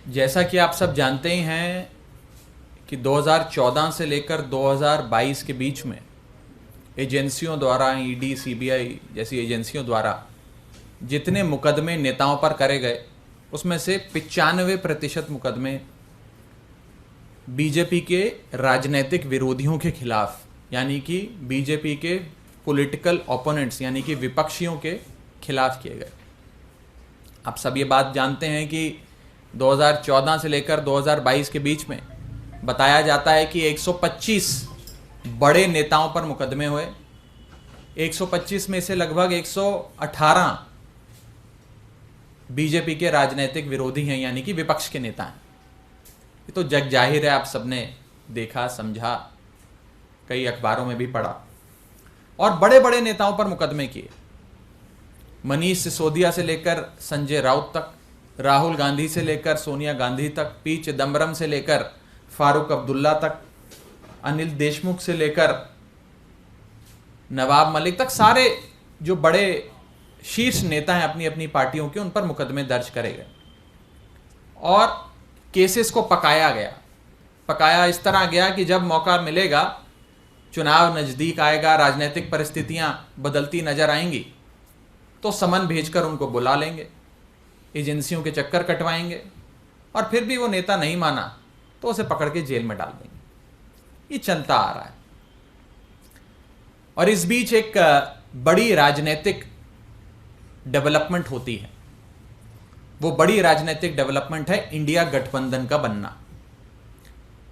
जैसा कि आप सब जानते ही हैं कि 2014 से लेकर 2022 के बीच में एजेंसियों द्वारा ईडी, सीबीआई जैसी एजेंसियों द्वारा जितने मुकदमे नेताओं पर करे गए उसमें से 95% मुकदमे बीजेपी के राजनीतिक विरोधियों के खिलाफ, यानी कि बीजेपी के पॉलिटिकल ओपोनेंट्स यानी कि विपक्षियों के खिलाफ किए गए। आप सब ये बात जानते हैं कि 2014 से लेकर 2022 के बीच में बताया जाता है कि 125 बड़े नेताओं पर मुकदमे हुए। 125 में से लगभग 118 बीजेपी के राजनीतिक विरोधी हैं, यानी कि विपक्ष के नेता हैं। ये तो जग जाहिर है, आप सबने देखा, समझा, कई अखबारों में भी पढ़ा। और बड़े बड़े नेताओं पर मुकदमे किए। मनीष सिसोदिया से लेकर संजय राउत तक, राहुल गांधी से लेकर सोनिया गांधी तक, पी चिदम्बरम से लेकर फारूक अब्दुल्ला तक, अनिल देशमुख से लेकर नवाब मलिक तक, सारे जो बड़े शीर्ष नेता हैं अपनी अपनी पार्टियों के, उन पर मुकदमे दर्ज करे गए और केसेस को पकाया गया। पकाया इस तरह गया कि जब मौका मिलेगा, चुनाव नज़दीक आएगा, राजनीतिक परिस्थितियां बदलती नजर आएंगी, तो समन भेजकर उनको बुला लेंगे, एजेंसियों के चक्कर कटवाएंगे और फिर भी वो नेता नहीं माना तो उसे पकड़ के जेल में डाल देंगे। ये चलता आ रहा है। और इस बीच एक बड़ी राजनीतिक डेवलपमेंट होती है। वो बड़ी राजनीतिक डेवलपमेंट है इंडिया गठबंधन का बनना।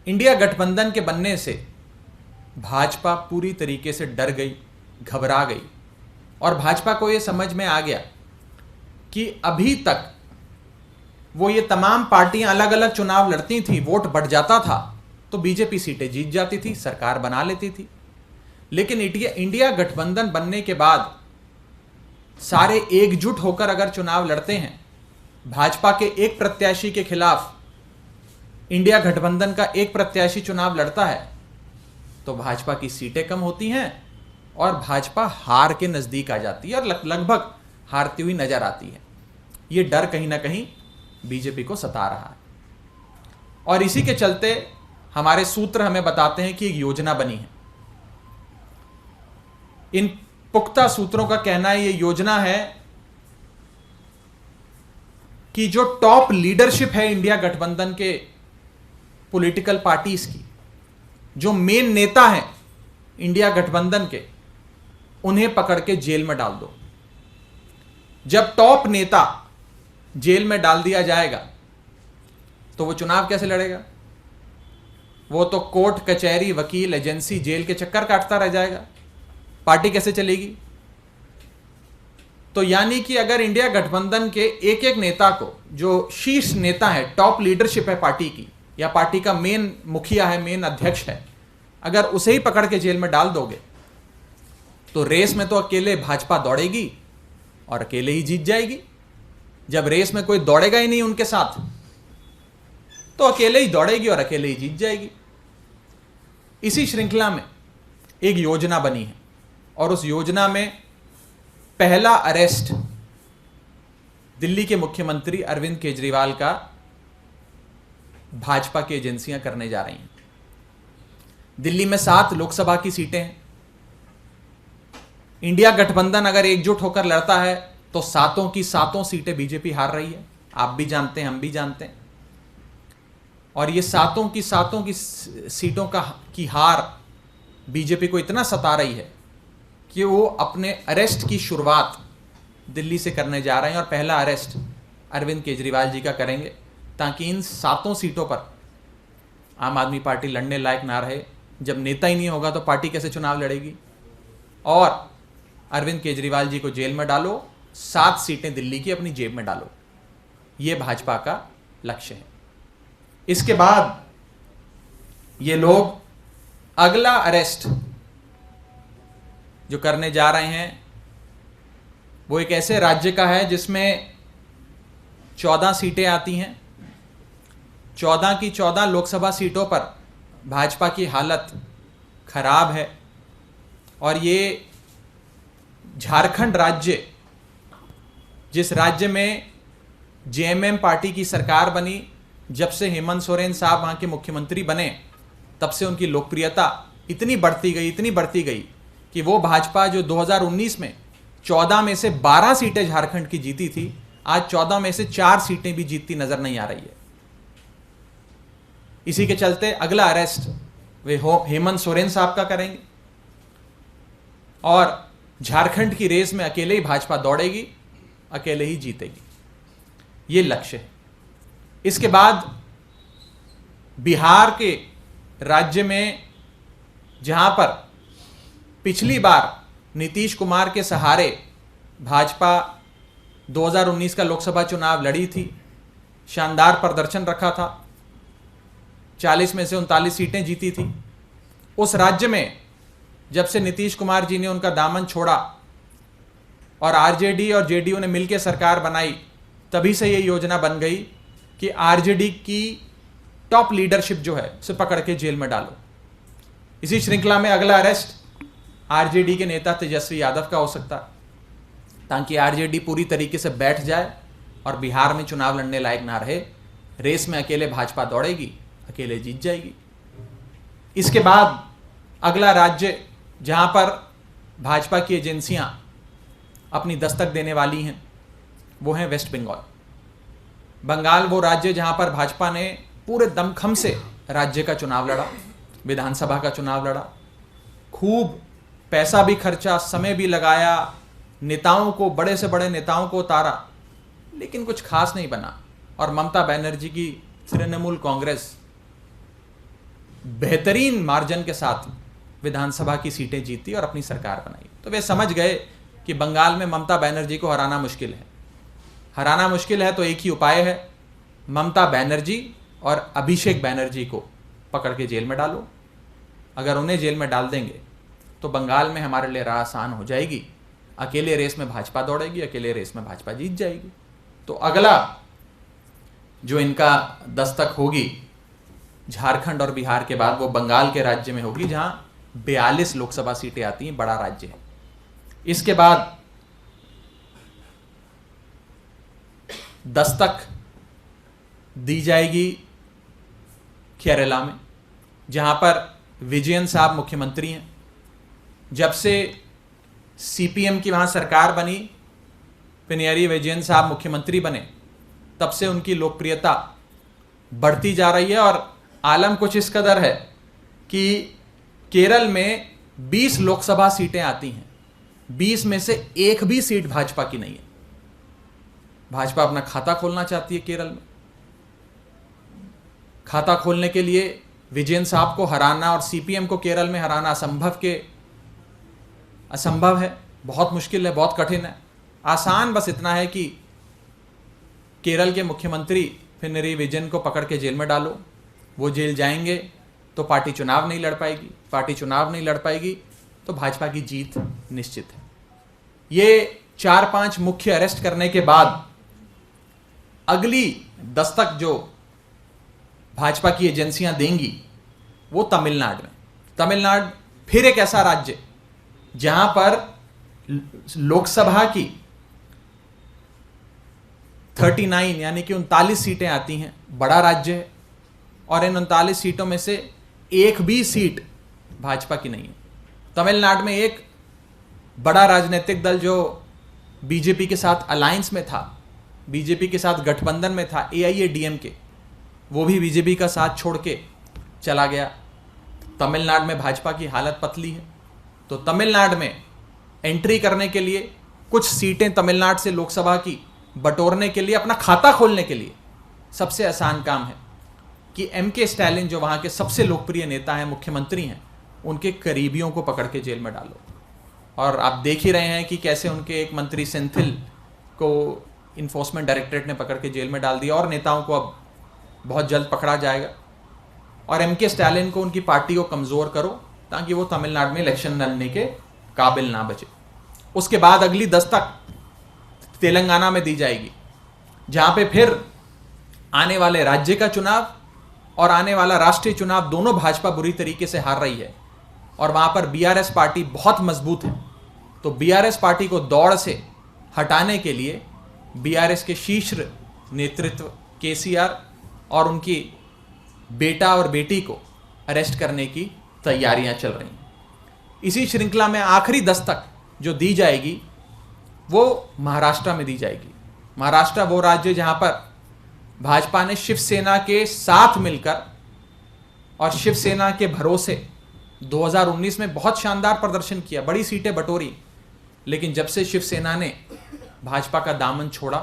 इंडिया गठबंधन के बनने से भाजपा पूरी तरीके से डर गई, घबरा गई और भाजपा को ये समझ में आ गया कि अभी तक वो ये तमाम पार्टियां अलग अलग चुनाव लड़ती थी, वोट बढ़ जाता था तो बीजेपी सीटें जीत जाती थी, सरकार बना लेती थी। लेकिन इंडिया गठबंधन बनने के बाद सारे एकजुट होकर अगर चुनाव लड़ते हैं, भाजपा के एक प्रत्याशी के खिलाफ इंडिया गठबंधन का एक प्रत्याशी चुनाव लड़ता है तो भाजपा की सीटें कम होती हैं और भाजपा हार के नजदीक आ जाती है और लगभग हारती हुई नजर आती है। ये डर कहीं ना कहीं बीजेपी को सता रहा है और इसी के चलते हमारे सूत्र हमें बताते हैं कि एक योजना बनी है। इन पुख्ता सूत्रों का कहना है, ये योजना है कि जो टॉप लीडरशिप है इंडिया गठबंधन के पॉलिटिकल पार्टीज की, जो मेन नेता हैं इंडिया गठबंधन के, उन्हें पकड़ के जेल में डाल दो। जब टॉप नेता जेल में डाल दिया जाएगा तो वो चुनाव कैसे लड़ेगा? वो तो कोर्ट, कचहरी, वकील, एजेंसी, जेल के चक्कर काटता रह जाएगा। पार्टी कैसे चलेगी? तो यानी कि अगर इंडिया गठबंधन के एक एक नेता को, जो शीर्ष नेता है, टॉप लीडरशिप है पार्टी की, या पार्टी का मेन मुखिया है, मेन अध्यक्ष है, अगर उसे ही पकड़ के जेल में डाल दोगे तो रेस में तो अकेले भाजपा दौड़ेगी और अकेले ही जीत जाएगी। जब रेस में कोई दौड़ेगा ही नहीं उनके साथ तो अकेले ही दौड़ेगी और अकेले ही जीत जाएगी। इसी श्रृंखला में एक योजना बनी है और उस योजना में पहला अरेस्ट दिल्ली के मुख्यमंत्री अरविंद केजरीवाल का भाजपा की एजेंसियां करने जा रही हैं। दिल्ली में 7 लोकसभा की सीटें हैं। इंडिया गठबंधन अगर एकजुट होकर लड़ता है तो 7 की 7 सीटें बीजेपी हार रही है। आप भी जानते हैं, हम भी जानते हैं। और ये 7 की 7 की सीटों की हार बीजेपी को इतना सता रही है कि वो अपने अरेस्ट की शुरुआत दिल्ली से करने जा रहे हैं और पहला अरेस्ट अरविंद केजरीवाल जी का करेंगे, ताकि इन 7 सीटों पर आम आदमी पार्टी लड़ने लायक ना रहे। जब नेता ही नहीं होगा तो पार्टी कैसे चुनाव लड़ेगी? और अरविंद केजरीवाल जी को जेल में डालो, 7 सीटें दिल्ली की अपनी जेब में डालो। ये भाजपा का लक्ष्य है। इसके बाद ये लोग अगला अरेस्ट जो करने जा रहे हैं वो एक ऐसे राज्य का है जिसमें 14 सीटें आती हैं। 14 की 14 लोकसभा सीटों पर भाजपा की हालत खराब है और ये झारखंड राज्य, जिस राज्य में जेएमएम पार्टी की सरकार बनी, जब से हेमंत सोरेन साहब वहाँ के मुख्यमंत्री बने तब से उनकी लोकप्रियता इतनी बढ़ती गई कि वो भाजपा जो 2019 में 14 में से 12 सीटें झारखंड की जीती थी, आज 14 में से 4 सीटें भी जीतती नजर नहीं आ रही है। इसी के चलते अगला अरेस्ट वे हेमंत सोरेन साहब का करेंगे और झारखंड की रेस में अकेले ही भाजपा दौड़ेगी, अकेले ही जीतेगी, ये लक्ष्य है। इसके बाद बिहार के राज्य में जहां पर पिछली बार नीतीश कुमार के सहारे भाजपा 2019 का लोकसभा चुनाव लड़ी थी, शानदार प्रदर्शन रखा था, 40 में से 39 सीटें जीती थी। उस राज्य में जब से नीतीश कुमार जी ने उनका दामन छोड़ा और आरजेडी और जेडीयू ने मिलकर सरकार बनाई, तभी से ये योजना बन गई कि आरजेडी की टॉप लीडरशिप जो है उसे पकड़ के जेल में डालो। इसी श्रृंखला में अगला अरेस्ट आरजेडी के नेता तेजस्वी यादव का हो सकता है, ताकि आरजेडी पूरी तरीके से बैठ जाए और बिहार में चुनाव लड़ने लायक ना रहे। रेस में अकेले भाजपा दौड़ेगी, अकेले जीत जाएगी। इसके बाद अगला राज्य जहां पर भाजपा की एजेंसियां अपनी दस्तक देने वाली हैं वो है वेस्ट बंगाल। बंगाल वो राज्य जहां पर भाजपा ने पूरे दमखम से राज्य का चुनाव लड़ा, विधानसभा का चुनाव लड़ा, खूब पैसा भी खर्चा, समय भी लगाया, नेताओं को, बड़े से बड़े नेताओं को उतारा, लेकिन कुछ खास नहीं बना। और ममता बनर्जी की तृणमूल कांग्रेस बेहतरीन मार्जिन के साथ विधानसभा की सीटें जीती और अपनी सरकार बनाई। तो वे समझ गए कि बंगाल में ममता बनर्जी को हराना मुश्किल है। हराना मुश्किल है तो एक ही उपाय है, ममता बनर्जी और अभिषेक बनर्जी को पकड़ के जेल में डालो। अगर उन्हें जेल में डाल देंगे तो बंगाल में हमारे लिए राह आसान हो जाएगी, अकेले रेस में भाजपा दौड़ेगी, अकेले रेस में भाजपा जीत जाएगी। तो अगला जो इनका दस्तक होगी झारखंड और बिहार के बाद, वो बंगाल के राज्य में होगी जहां 42 लोकसभा सीटें आती हैं, बड़ा राज्य है। इसके बाद दस्तक दी जाएगी केरला में, जहां पर विजयन साहब मुख्यमंत्री हैं। जब से सीपीएम की वहां सरकार बनी, पिनराई विजयन साहब मुख्यमंत्री बने, तब से उनकी लोकप्रियता बढ़ती जा रही है। और आलम कुछ इस कदर है कि केरल में 20 लोकसभा सीटें आती हैं, 20 में से एक भी सीट भाजपा की नहीं है। भाजपा अपना खाता खोलना चाहती है केरल में। खाता खोलने के लिए विजयन साहब को हराना और सीपीएम को केरल में हराना असंभव है, बहुत मुश्किल है, बहुत कठिन है। आसान बस इतना है कि केरल के मुख्यमंत्री पिनराई विजयन को पकड़ के जेल में डालो। वो जेल जाएंगे तो पार्टी चुनाव नहीं लड़ पाएगी, पार्टी चुनाव नहीं लड़ पाएगी तो भाजपा की जीत निश्चित है। ये 4-5 मुख्य अरेस्ट करने के बाद अगली दस्तक जो भाजपा की एजेंसियां देंगी वो तमिलनाडु में। तमिलनाडु फिर एक ऐसा राज्य जहां पर लोकसभा की 39 यानी कि 39 सीटें आती हैं, बड़ा राज्य है। और इन 39 सीटों में से एक भी सीट भाजपा की नहीं है। तमिलनाडु में एक बड़ा राजनीतिक दल जो बीजेपी के साथ अलायंस में था, बीजेपी के साथ गठबंधन में था, AIADMK, वो भी बीजेपी का साथ छोड़ के चला गया। तमिलनाडु में भाजपा की हालत पतली है। तो तमिलनाडु में एंट्री करने के लिए, कुछ सीटें तमिलनाडु से लोकसभा की बटोरने के लिए, अपना खाता खोलने के लिए सबसे आसान काम है कि MK स्टालिन जो वहाँ के सबसे लोकप्रिय नेता हैं, मुख्यमंत्री हैं, उनके करीबियों को पकड़ के जेल में डालो। और आप देख ही रहे हैं कि कैसे उनके एक मंत्री सेंथिल को इन्फोर्समेंट डायरेक्टरेट ने पकड़ के जेल में डाल दिया और नेताओं को अब बहुत जल्द पकड़ा जाएगा। और MK स्टालिन को, उनकी पार्टी को कमज़ोर करो ताकि वो तमिलनाडु में इलेक्शन लड़ने के काबिल ना बचे। उसके बाद अगली दस्तक तेलंगाना में दी जाएगी, जहाँ पे फिर आने वाले राज्य का चुनाव और आने वाला राष्ट्रीय चुनाव दोनों भाजपा बुरी तरीके से हार रही है और वहाँ पर BRS पार्टी बहुत मजबूत है। तो BRS पार्टी को दौड़ से हटाने के लिए BRS के शीर्ष नेतृत्व KCR और उनकी बेटा और बेटी को अरेस्ट करने की तैयारियां चल रही हैं। इसी श्रृंखला में आखिरी दस्तक जो दी जाएगी वो महाराष्ट्र में दी जाएगी। महाराष्ट्र वो राज्य जहां पर भाजपा ने शिवसेना के साथ मिलकर और शिवसेना के भरोसे 2019 में बहुत शानदार प्रदर्शन किया, बड़ी सीटें बटोरी, लेकिन जब से शिवसेना ने भाजपा का दामन छोड़ा,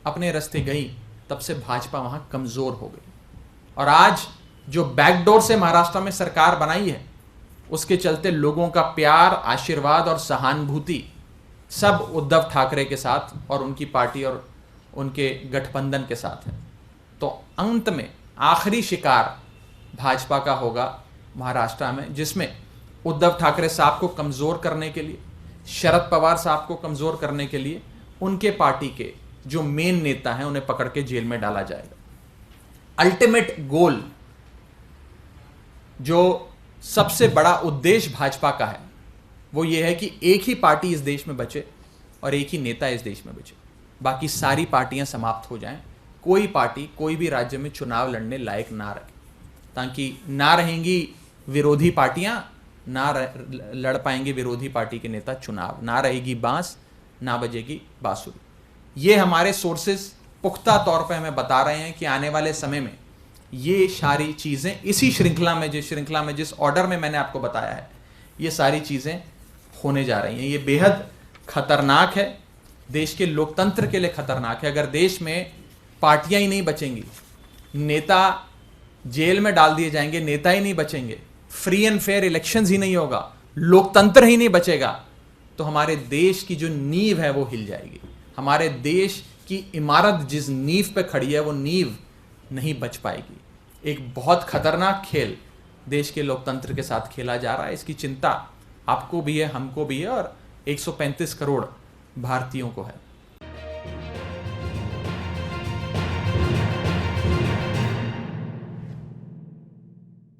अपने रास्ते गई, तब से भाजपा वहां कमजोर हो गई। और आज जो बैकडोर से महाराष्ट्र में सरकार बनाई है, उसके चलते लोगों का प्यार, आशीर्वाद और सहानुभूति सब उद्धव ठाकरे के साथ और उनकी पार्टी और उनके गठबंधन के साथ है। तो अंत में आखिरी शिकार भाजपा का होगा महाराष्ट्र में, जिसमें उद्धव ठाकरे साहब को कमजोर करने के लिए, शरद पवार साहब को कमजोर करने के लिए उनके पार्टी के जो मेन नेता हैं उन्हें पकड़ के जेल में डाला जाएगा। अल्टीमेट गोल, जो सबसे बड़ा उद्देश्य भाजपा का है, वो ये है कि एक ही पार्टी इस देश में बचे और एक ही नेता इस देश में बचे, बाकी सारी पार्टियां समाप्त हो जाएं, कोई पार्टी कोई भी राज्य में चुनाव लड़ने लायक ना रहे, ताकि ना रहेंगी विरोधी पार्टियां, ना लड़ पाएंगे विरोधी पार्टी के नेता चुनाव, ना रहेगी बांस, ना बजेगी बांसुरी। ये हमारे सोर्सेज पुख्ता तौर पे हमें बता रहे हैं कि आने वाले समय में ये सारी चीज़ें इसी श्रृंखला में, जिस ऑर्डर में मैंने आपको बताया है, ये सारी चीज़ें होने जा रही हैं। ये बेहद खतरनाक है, देश के लोकतंत्र के लिए खतरनाक है। अगर देश में पार्टियां ही नहीं बचेंगी, नेता जेल में डाल दिए जाएंगे, नेता ही नहीं बचेंगे, फ्री एंड फेयर इलेक्शंस ही नहीं होगा, लोकतंत्र ही नहीं बचेगा, तो हमारे देश की जो नींव है वो हिल जाएगी। हमारे देश की इमारत जिस नींव पे खड़ी है वो नींव नहीं बच पाएगी। एक बहुत खतरनाक खेल देश के लोकतंत्र के साथ खेला जा रहा है। इसकी चिंता आपको भी है, हमको भी है और 135 करोड़ भारतीयों को है।